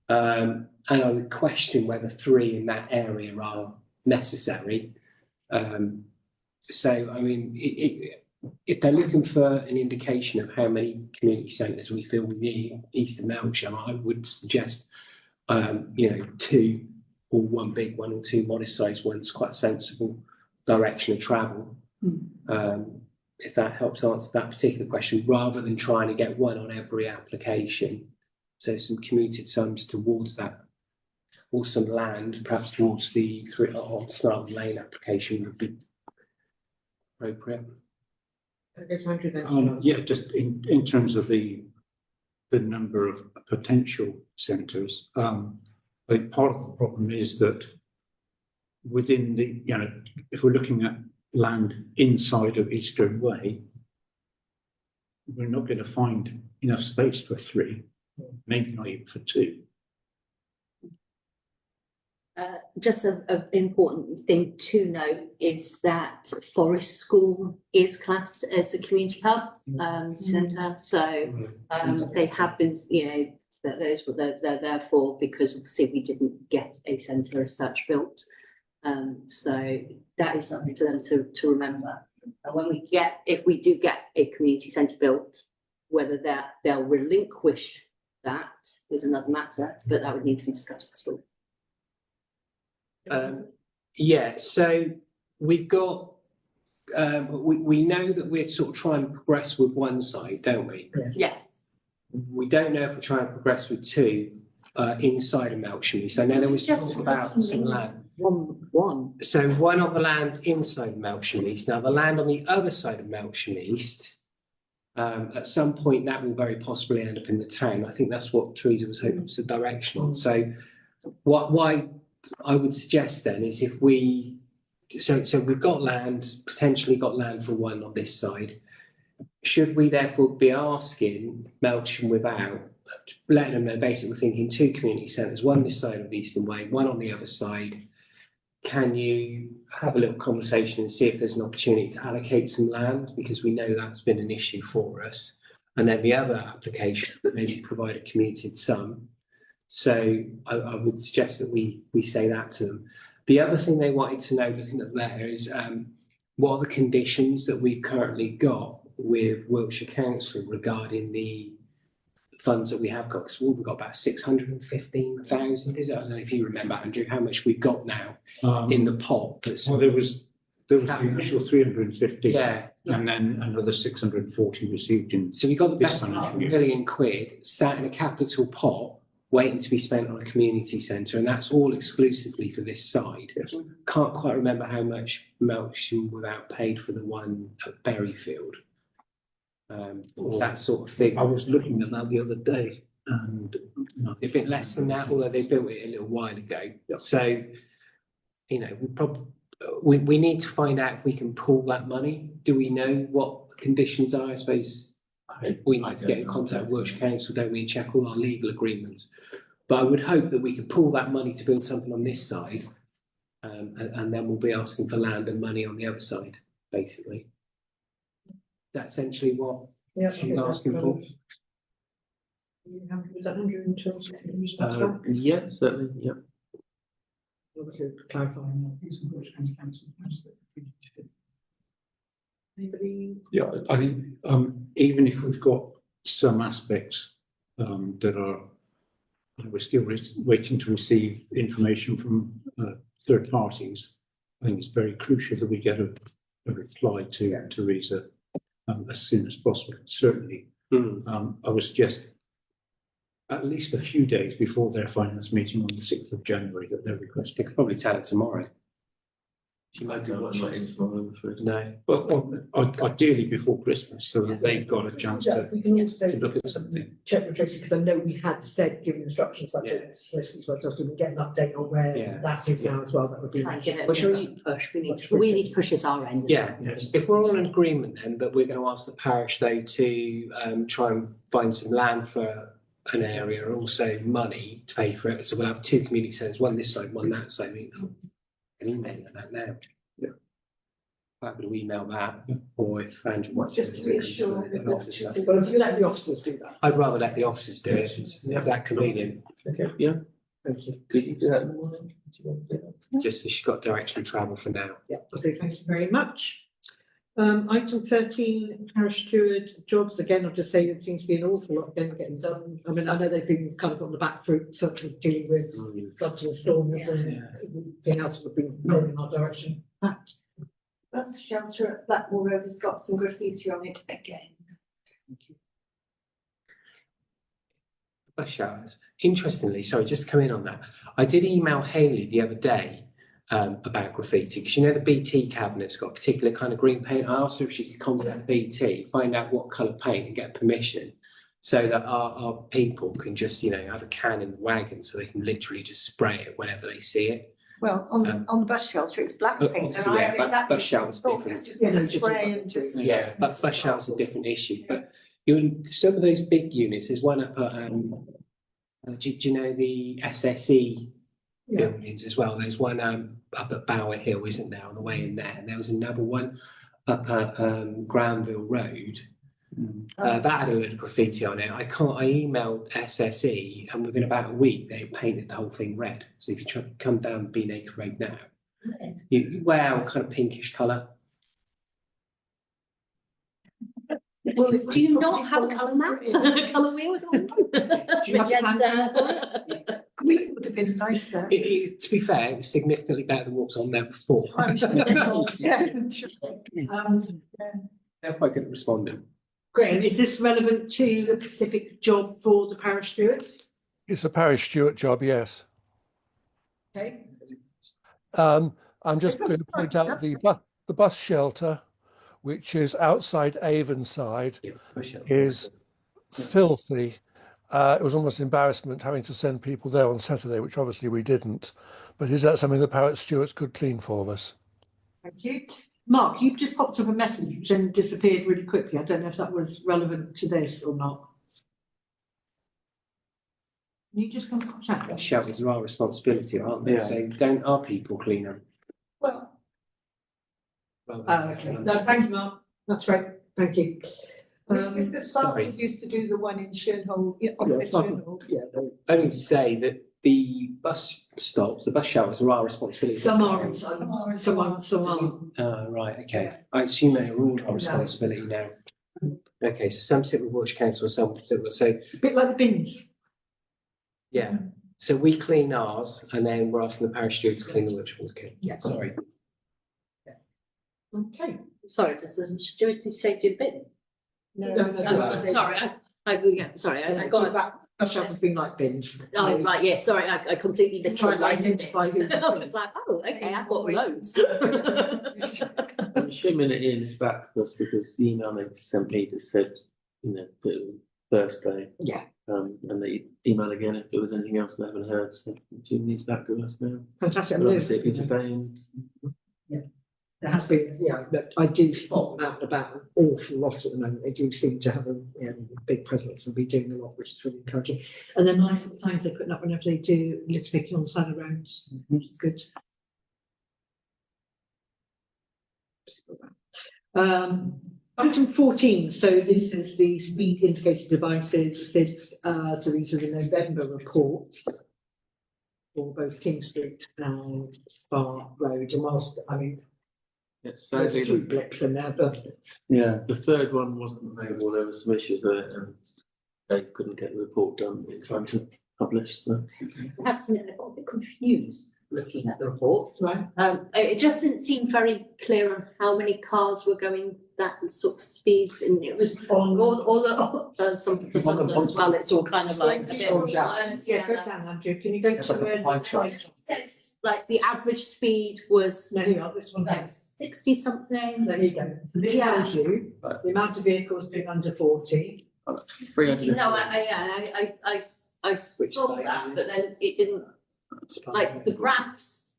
and I would question whether 3 in that area are necessary. So, I mean, if they're looking for an indication of how many community centres we feel we need east of Melksham, I would suggest, 2 or 1 big one or 2 modest-sized ones, quite a sensible direction of travel. If that helps answer that particular question, rather than trying to get 1 on every application. So some commuted sums towards that, or some land, perhaps towards the 3 on Snark Lane application would be appropriate. Yeah, just in terms of the number of potential centres, I think part of the problem is that within the, if we're looking at land inside of Eastern Way, we're not going to find enough space for 3, maybe not even for 2. Just an important thing to note is that Forest School is classed as a community hub centre, so they have been, that those were they're there for, because obviously we didn't get a centre as such built, so that is something for them to remember. And when if we do get a community centre built, whether they'll relinquish that is another matter, but that would need to be discussed with the school. Yeah, so we've got we know that we're sort of trying to progress with one side, don't we? Yes. We don't know if we're trying to progress with two inside of Melksham East. I know there was talk about some land. One. So one on the land inside of Melksham East. Now the land on the other side of Melksham East, at some point that will very possibly end up in the town. I think that's what Teresa was hoping was the direction on. So why I would suggest then is if we, so we've got land, potentially got land for one on this side. Should we therefore be asking Melksham Without, letting them know basically we're thinking two community centres, one this side of the Eastern Way, one on the other side. Can you have a little conversation and see if there's an opportunity to allocate some land, because we know that's been an issue for us. And then the other application that maybe provide a commuted sum. So I would suggest that we say that to them. The other thing they wanted to know, looking at the letter, is what are the conditions that we've currently got with Wiltshire Council regarding the funds that we have got? Because we've got about 615,000. Is it? I don't know if you remember, Andrew, how much we've got now in the pot. Well, there was the initial 350. Yeah. And then another 640 received in. So we got the This best part financial of year. £1 million sat in a capital pot waiting to be spent on a community centre, and that's all exclusively for this side. Yes. Can't quite remember how much Melksham Without paid for the one at Berryfield. Was that sort of thing? I was looking at that the other day, and A bit less than that, although they built it a little while ago. Yep. So, you know, we need to find out if we can pool that money. Do we know what the conditions are? I suppose we need to get in contact with Wiltshire Council, don't we, and check all our legal agreements. But I would hope that we could pool that money to build something on this side, and then we'll be asking for land and money on the other side, basically. Is that essentially what Yeah, she's asking for? You happy with that, Andrew, in terms of Yeah, certainly, yeah. obviously clarifying anybody? yeah, I think even if we've got some aspects that are, we're still waiting to receive information from third parties. I think it's very crucial that we get a reply to Teresa as soon as possible. Certainly, I would suggest at least a few days before their finance meeting on the 6th of January that they're They requesting. could probably tell it tomorrow. She I might be don't know, watching. not in tomorrow, I'm afraid. No. Well, ideally before Christmas, so that they've got a chance to We can also look at something. check with Tracy, because I know we had said, given instructions like Yeah. this, so we get an update on where Yeah. that is now as well, that would be. Try and give it Well, a shall bit of a push. We need to push this our end. as Yeah. well. Yes. If we're all in agreement then that we're going to ask the parish though to try and find some land for an area and also money to pay for it. So we'll have two community centres, one this side, one that side. I mean, an email that now. Yeah. I'm happy to email that, or if Andrew wants Just to reassure an officer. Well, if you let the officers do that. I'd rather let the officers do it. It's that convenient. Thank you. Could you do that in the morning? Do you want to do that? Just that she's got direction of travel for now. Yeah, okay, thank you very much. Item 13, parish steward jobs. Again, I'll just say there seems to be an awful lot getting done. I mean, I know they've been kind of on the back foot of dealing with floods and storms and everything else would be going in our direction. Bus shelter at Blackmore Road has got some graffiti on it again. Bus shelters. Interestingly, sorry, just to come in on that. I did email Hayley the other day about graffiti, because you know the BT cabinet's got a particular kind of green paint. I asked her if she could contact BT, find out what colour paint and get permission, so that our people can just, you know, have a can in the wagon so they can literally just spray it whenever they see it. Well, on the bus shelter, it's black But paint, and obviously, I yeah, have bus exactly shelter's thought different. it's just going to spray and just. Yeah, but bus shelter's a different issue. But some of those big units, there's one up at do you know the SSE buildings as well? There's one up at Bower Hill, isn't there, on the way in there? And there was another one up at Granville Road. That had a load of graffiti on it. I emailed SSE, and within about a week they painted the whole thing red. So if you come down Bean Acre Road now, well, kind of pinkish colour. Well, do you not have a colour map? Colour wheel? Do you have a plan for it? I mean, it would have been nicer. To be fair, it was significantly better than what was on there before. I'm sure it was, yeah. They're quite good at responding. Graham, is this relevant to the specific job for the parish stewards? It's a parish steward job, yes. Okay. I'm just going to point out the bus shelter, which is outside Avonside, is filthy. It was almost embarrassment having to send people there on Saturday, which obviously we didn't. But is that something the parish stewards could clean for us? Thank you. Mark, you've just popped up a message which then disappeared really quickly. I don't know if that was relevant to this or not. Can you just come and chat? Shelters are our responsibility, aren't they? Yeah. So don't our people clean them? Well, Rather than- okay. No, thank you, Mark. That's great. Thank you. Mr. sorry. Sparkles used to do the one in Shernhold, yeah, opposite Shernhold. Yeah, only to say that the bus stops, the bus shelters are our responsibility. Some are and some aren't. Right, okay. I assume they are all our responsibility now. Okay, so some sit with Wiltshire Council, some sit with, so, A bit like the bins. yeah. So we clean ours and then we're asking the parish steward to clean the Wiltshire ones, okay? Yeah. Sorry. Okay. Sorry, does the steward say do the bin? No, Sorry, I got it. that. Bus shelters being like bins. Oh, right, yeah, sorry, I completely missed. Trying to identify who's. I was like, oh, okay, I've got loads. I'm assuming it is back to us because the email they sent me just said, you know, that it was Thursday. Yeah. And they email again if there was anything else they haven't heard, so I'm assuming he's back to us now. Fantastic. But obviously, it's obeying. There has been, yeah, but I do spot them out and about an awful lot at the moment. They do seem to have a big presence and be doing a lot, which is really encouraging. And then nice at the times they're putting up whenever they do litter picking on the side of roads, which is good. Item 14, so this is the speed indicator devices since, so these are the November reports for both King Street and Spa Road. And whilst, I mean, Yes, there's a few sadly, blips in there, but yeah, the third one wasn't available. There was some issues with it and they couldn't get the report done in time to publish, so. I have to admit, I got a bit confused looking at the report. right. It just didn't seem very clear on how many cars were going that sort of speed, and it was on all the some for some of them as well. It's all kind of like a bit Scroll blurred, down. Yeah, go down, Andrew. Can you go It's like a to pie chart. It says like the average speed was No, here you are, this one. like 60 something. There you go. So this Yeah. tells you the amount of vehicles being under 40. 300. No, I saw that, but then it didn't, like the graphs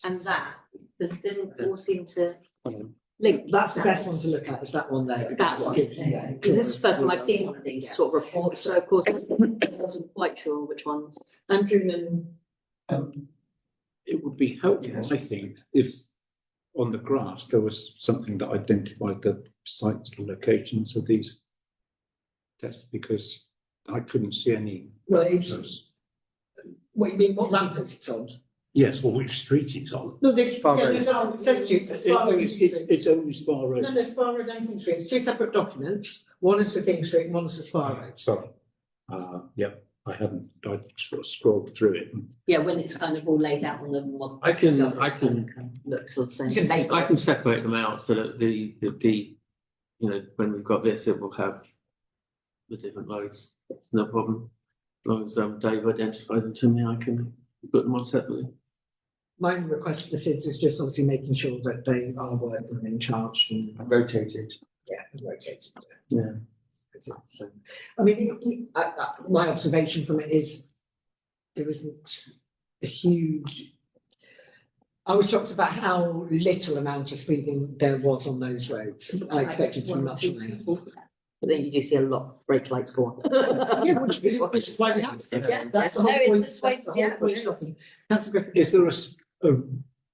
and that, this didn't all seem to link. That's the best one to look at, is that one there. That one. Yeah. This is the first time I've seen one of these sort of reports, so of course I wasn't quite sure which ones. Andrew and It would be helpful, I think, if on the graphs there was something that identified the sites, the locations of these tests, because I couldn't see any. well, it's, what you mean, what lamppost it's on? Yes, well, which street it's on. No, this, Spa Road. it says to you, it's Spa Road. It's only Spa Road. No, Spa Road and King Street, it's two separate documents, one is for King Street and one is for Spa Road. Sorry. Yeah, I sort of scrolled through it. Yeah, when it's kind of all laid out on the one. I can Look sort of You can thing. label I can separate them out so that the, you know, when we've got this, it will have the different loads, no problem. As long as Dave identifies them to me, I can put them on separately. My request for the SIDS is just obviously making sure that they are working and in charge and, Rotated. yeah, rotated. Yeah. So, I mean, my observation from it is there isn't a huge. I was shocked about how little amount of speeding there was on those roads. I expected to be much more. But then you do see a lot of brake lights go on. Yeah, which is why we have. Yeah, That's the no, whole it's point. this way, That's the whole yeah. point of them. Councillor Griffin. Is there a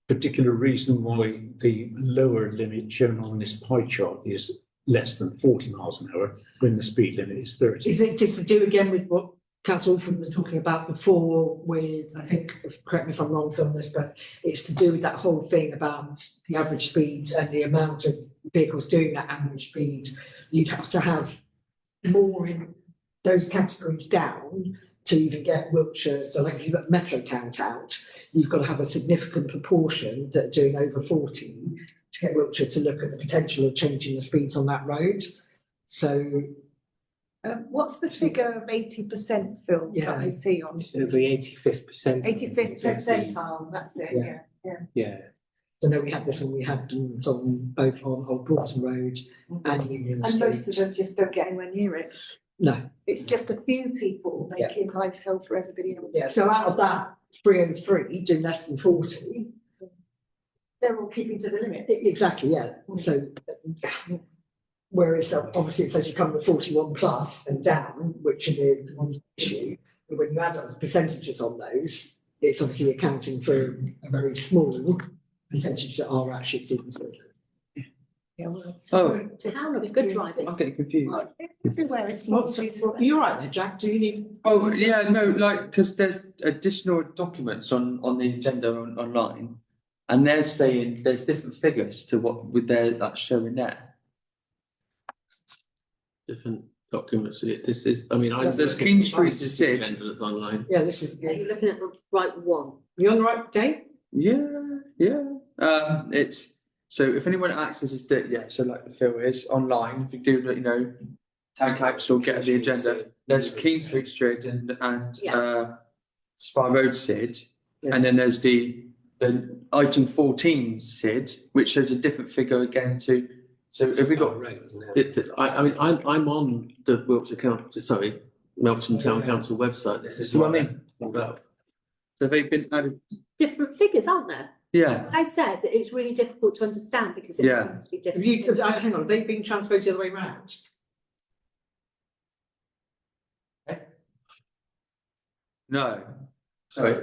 particular reason why the lower limit shown on this pie chart is less than 40 miles an hour when the speed limit is 30? Is it to do again with what Councillor Alford was talking about before with, I think, correct me if I'm wrong from this, but it's to do with that whole thing about the average speeds and the amount of vehicles doing that average speed. You'd have to have more in those categories down to even get Wiltshire, so like if you've got metro count out, you've got to have a significant proportion that are doing over 40 to get Wiltshire to look at the potential of changing the speeds on that road. So What's the figure of 80%, Phil, Yeah. that I see on? So the 85th percent. 85th percentile, that's it, Yeah. yeah. Yeah, I know we had this when we had them on both on Old Broughton Road and Union And most of Street. them just don't get anywhere near it. No, It's just a few people making life hell for everybody else. yeah, so out of that 303 do less than 40. They're all keeping to the limit. Exactly, yeah, so whereas obviously it says you come to 41 plus and down, which are the ones issue, but when you add up the percentages on those, it's obviously accounting for a very small percentage that are actually in. Yeah, well, it's Oh. Town of good drivers. I'm getting confused. everywhere, it's You're right there, Jack, do you need? Oh, yeah, no, like, because there's additional documents on the agenda online. And they're saying there's different figures to what with their like showing there. Different documents. This is, I mean, I'm. There's King Street This is the Sid. agenda that's online. Yeah, this is, Are you looking at the right one? you on the right day? Yeah. It's so if anyone accesses it, yeah. So like the Phil is online. If you do, town council get the agenda. There's King Street Sid and Spa Road Sid, and then there's the item 14 Sid, which shows a different figure again to. So have we got? I mean, I'm on the Melton Town Council website. This is what I what mean. all about. So they've been added. Different figures, aren't there? Yeah. Like I said, that it's really difficult to understand because it Yeah. seems to be Have different. you, hang on, they've been transposed the other way round? No. Sorry.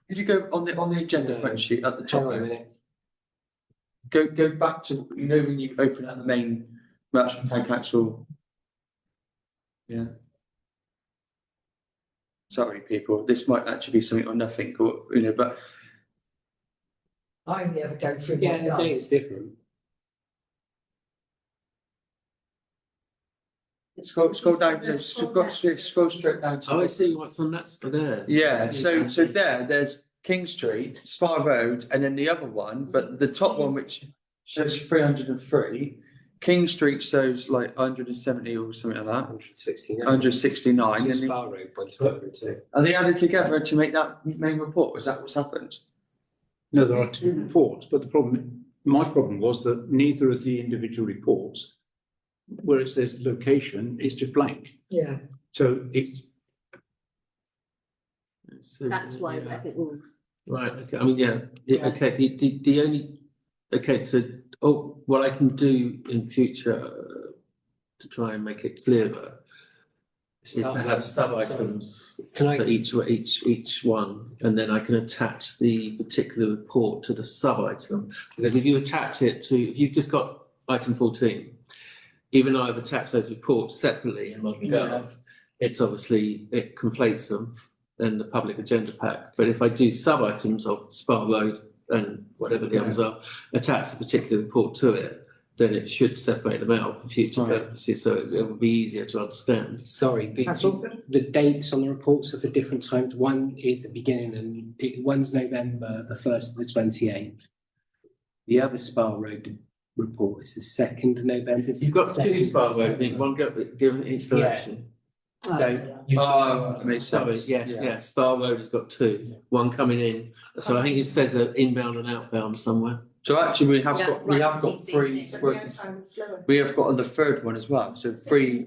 Could you go on the agenda front sheet at the top? hang on a there? minute. Go back to when you open up the main Melton Town Council. Yeah. Sorry, people. This might actually be something or nothing, or but I only ever go through Yeah, one the guy. data's different. scroll down. No, scroll straight down to. Oh, I see what's on that there. Yeah. So there's King Street, Spa Road, and then the other one, but the top one which shows 303. King Street shows like 170 or something like that. 169. 169. Two And Spa Road ones together too. are they added together to make that main report? Is that what's happened? No, there are two reports, but my problem was that neither of the individual reports, where it says location, it's just blank. Yeah, So it's, That's why I think, Right, okay, I mean, okay, the only, okay, so, what I can do in future to try and make it clearer is to have sub-items Can I? for each one, and then I can attach the particular report to the sub-item. Because if you attach it to, if you've just got item 14, even though I've attached those reports separately in Modern Gov, it's obviously, it conflates them in the public agenda pack. But if I do sub-items of Spa Road and whatever the others are, attach a particular report to it, then it should separate them out for future Right. purposes, so it will be easier to understand. Sorry, that's all. the dates on the reports are for different times. One is the beginning and one's November the 1st to the 28th. The other Spa Road report is the 2nd of November. You've got two Spa Road, I think, one given each direction. So. That makes Sorry, sense. yes, Spa Road has got two, one coming in, so I think it says inbound and outbound somewhere. So actually, we have Yeah, got right. three. We have got the third one as well. So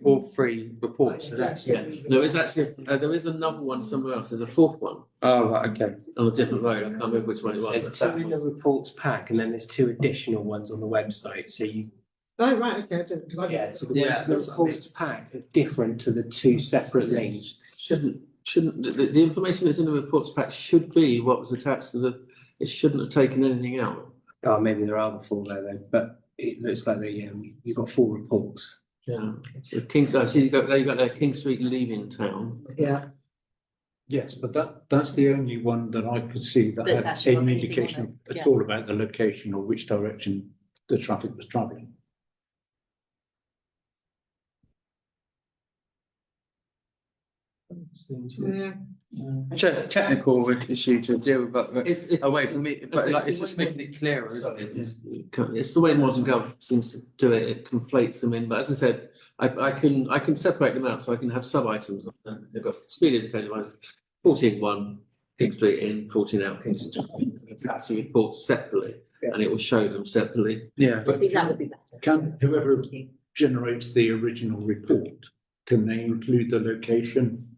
all three reports. So that's Yeah, there is actually, there is another one somewhere else, there's a fourth one oh right, okay. on a different road, I can't remember which one it was. There's but two that in the was- reports pack and then there's two additional ones on the website. So you, Oh, right, okay, I didn't. so the ones in the that's what I reports pack are different to the two separate links. Shouldn't, the information that's in the reports pack should be what was attached to it shouldn't have taken anything out. Oh, maybe there are the four there though, but it looks like you've got four reports. Yeah, so I see you got there, King Street leaving town. Yeah, yes, but that's the only one that I could see that That's had actually any got anything on indication it, yeah. at all about the location or which direction the traffic was travelling. Seems- Yeah. Technical issue to deal with, but It's away from me, but like, it's just the way- making it clearer, isn't it? It's the way modern government seems to do it. It conflates them in. But as I said, I can separate them out so I can have sub items. They've got speed indicator wise 14.1 King Street in, 14 out King Street. That's a report separately, and it will show them separately. Yeah. I think that would be better. Can whoever generates the original report, can they include the location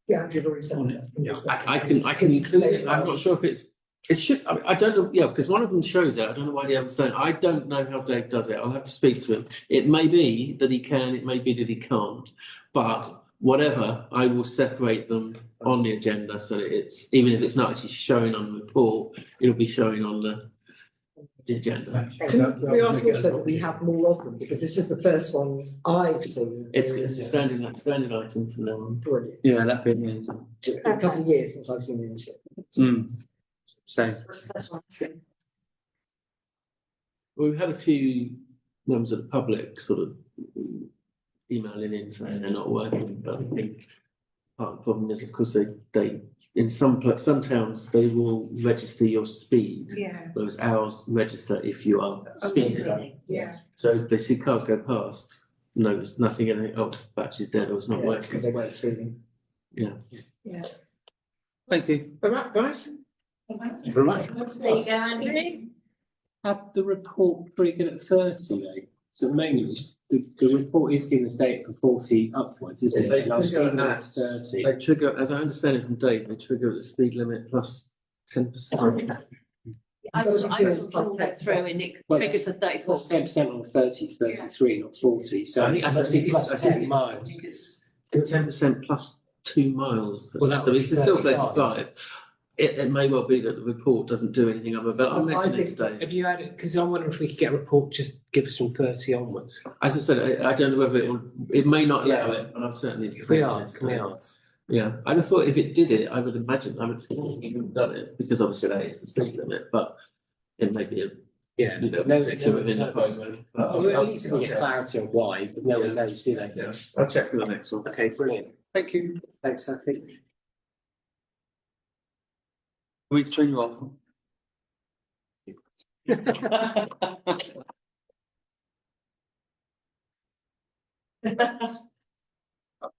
Yeah, you've already said on that. it? I can include it. I'm not sure if it should. I don't know. Yeah, because one of them shows it. I don't know why the others don't. I don't know how Dave does it. I'll have to speak to him. It may be that he can. It may be that he can't. But whatever, I will separate them on the agenda so that it's, even if it's not actually showing on the report, it'll be showing on the agenda. Can we ask also that we have more of them, because this is the first one I've seen. It's a standing item from now on. Brilliant. Yeah, that'd be amazing. It's been a couple of years since I've seen these. Same. That's the first one I've seen. Well, we've had a few members of the public sort of emailing in saying they're not working, but I think part of the problem is, of course, they in some towns they will register your speed, Yeah. whereas ours register if you are speeding. Really? Yeah. So they see cars go past, no, there's nothing in it. Oh, battery's dead, or it's not Yeah, it's working. because they weren't speaking. Yeah. Thank you. All right, guys. Thank you very much. There you go, Andrew. Have the report triggered at 30 though? So at the moment, the report is giving us data for 40 upwards, isn't They it? And I was trigger thinking at- that's 30. They trigger, as I understand it from Dave, they trigger at the speed limit plus 10%. I saw that through and it Well, triggers the 34. That's 10% on 30 is 33, not 40. So I think that's plus 10 miles. it's 10% plus 2 miles. Well, that So would it's be still 35. 35. It may well be that the report doesn't do anything other, but I'll I mention it think- today. Have you had it? Because I'm wondering if we could get a report, just give us from 30 onwards. As I said, I don't know whether it may not allow it, but I'll certainly. If we mention are, it can we today. ask? Yeah, I'd have thought if it did it, I would think he would have done it, because obviously that is the speed limit, but it may be a, Yeah. you know, No, fix it within the program. Well, at least we get clarity on why, but no one knows, do they? Yeah, I'll check for the next one. Okay, brilliant. Thank you. Thanks, Sophie. We turn you off.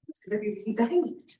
It's gonna be really behaved.